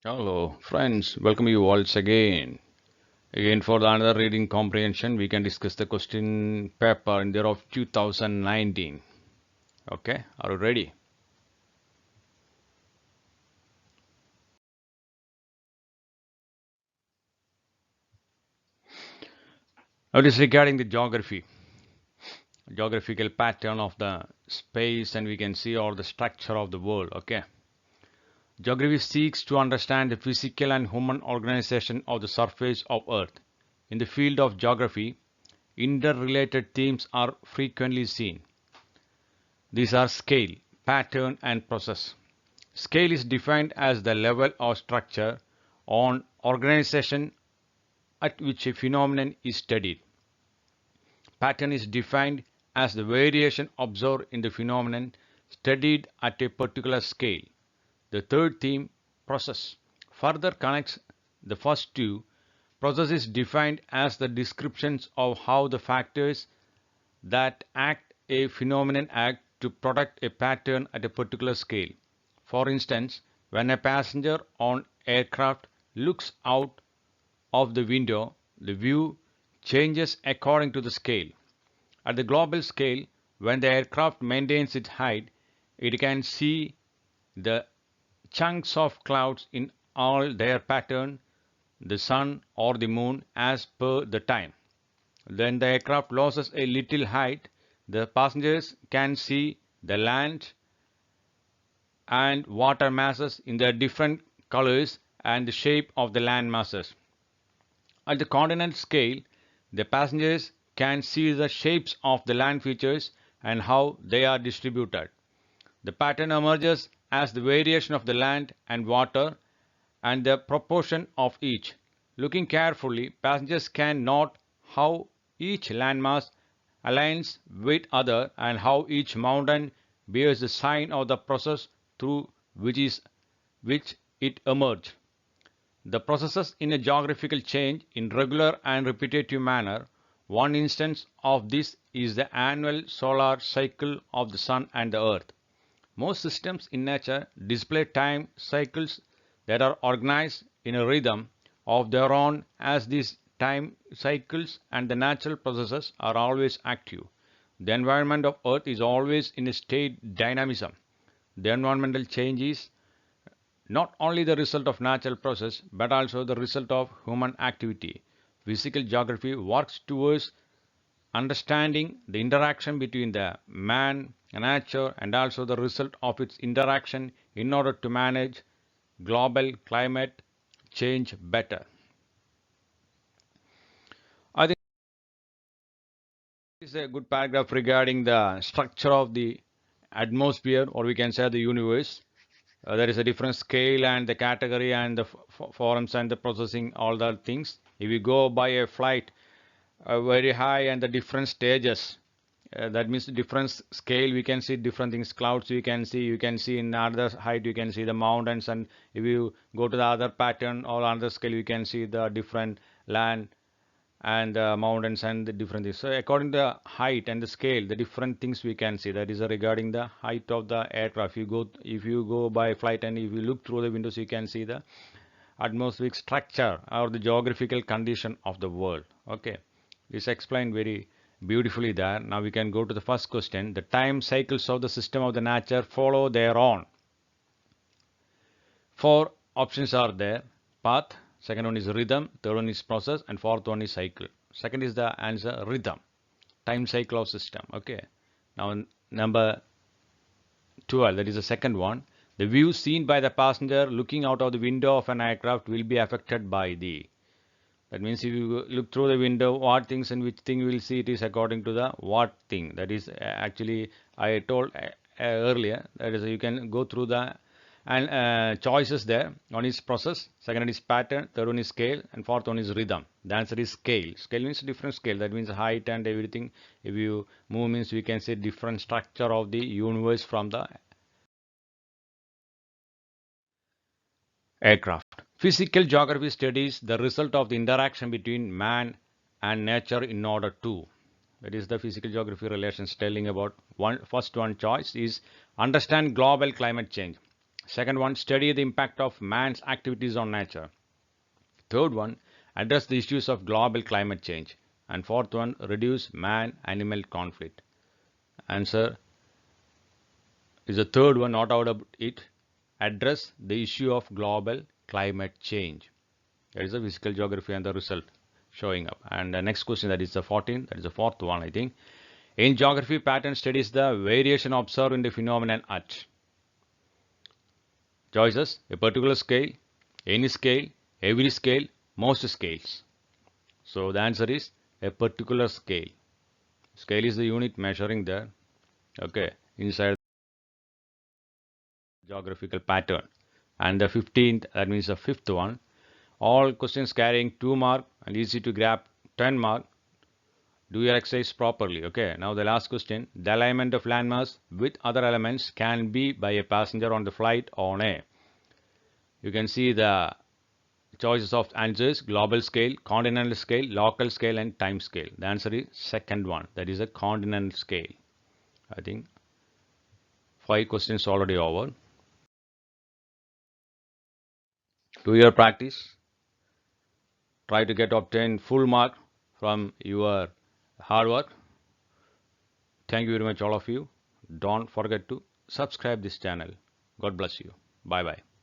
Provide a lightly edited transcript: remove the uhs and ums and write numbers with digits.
Hello, friends. Welcome you once again. Again, for the another reading comprehension, we can discuss the question paper in the year of 2019. Okay, are you ready? Now, it is regarding the geographical pattern of the space, and we can see all the structure of the world. Okay, geography seeks to understand the physical and human organization of the surface of Earth. In the field of geography, interrelated themes are frequently seen. These are scale, pattern, and process. Scale is defined as the level or structure on organization at which a phenomenon is studied. Pattern is defined as the variation observed in the phenomenon studied at a particular scale. The third theme, process, further connects the first two. Process is defined as the descriptions of how the factors that act a phenomenon act to product a pattern at a particular scale. For instance, when a passenger on aircraft looks out of the window, the view changes according to the scale. At the global scale, when the aircraft maintains its height, it can see the chunks of clouds in all their pattern, the sun or the moon as per the time. Then the aircraft loses a little height, the passengers can see the land and water masses in the different colors and the shape of the land masses. At the continent scale, the passengers can see the shapes of the land features and how they are distributed. The pattern emerges as the variation of the land and water and the proportion of each. Looking carefully, passengers can note how each landmass aligns with other and how each mountain bears the sign of the process through which it emerged. The processes in a geographical change in regular and repetitive manner. One instance of this is the annual solar cycle of the sun and the earth. Most systems in nature display time cycles that are organized in a rhythm of their own, as these time cycles and the natural processes are always active. The environment of Earth is always in a state dynamism. The environmental change is not only the result of natural process but also the result of human activity. Physical geography works towards understanding the interaction between the man and nature and also the result of its interaction in order to manage global climate change better. I think this is a good paragraph regarding the structure of the atmosphere, or we can say the universe. There is a different scale and the category and the forms and the processing, all the things. If you go by a flight very high and the different stages, that means different scale, we can see different things. Clouds you can see in other height, you can see the mountains, and if you go to the other pattern or another scale, you can see the different land and mountains and the different things. So according to the height and the scale, the different things we can see. That is regarding the height of the aircraft. If you go by flight and if you look through the windows, you can see the atmospheric structure or the geographical condition of the world. Okay, this explained very beautifully there. Now we can go to the first question. The time cycles of the system of the nature follow their own. Four options are there: path, second one is rhythm, third one is process, and fourth one is cycle. Second is the answer, rhythm, time cycle of system. Okay, now number 12, that is the second one. The view seen by the passenger looking out of the window of an aircraft will be affected by the. That means if you look through the window, what things and which thing you will see, it is according to the what thing. That is actually I told earlier. That is you can go through the and choices there. One is process, second is pattern, third one is scale, and fourth one is rhythm. The answer is scale. Scale means different scale. That means height and everything. If you move means we can see different structure of the universe from the aircraft. Physical geography studies the result of the interaction between man and nature in order to. That is the physical geography relations telling about one. First one choice is understand global climate change. Second one, study the impact of man's activities on nature. Third one, address the issues of global climate change. And fourth one, reduce man-animal conflict. Answer is the third one, not out of it. Address the issue of global climate change. That is the physical geography and the result showing up. And the next question, that is the 14th, that is the fourth one, I think. In geography, pattern studies the variation observed in the phenomenon at. Choices: a particular scale, any scale, every scale, most scales. So the answer is a particular scale. Scale is the unit measuring the, okay, inside the geographical pattern. And the 15th, that means the fifth one, all questions carrying 2 mark and easy to grab 10 mark. Do your exercise properly. Okay, now the last question. The alignment of landmass with other elements can be by a passenger on the flight on a. You can see the choices of answers: global scale, continental scale, local scale, and time scale. The answer is second one, that is a continental scale. I think 5 questions already over. Do your practice. Try to obtain full mark from your hard work. Thank you very much, all of you. Don't forget to subscribe this channel. God bless you. Bye bye.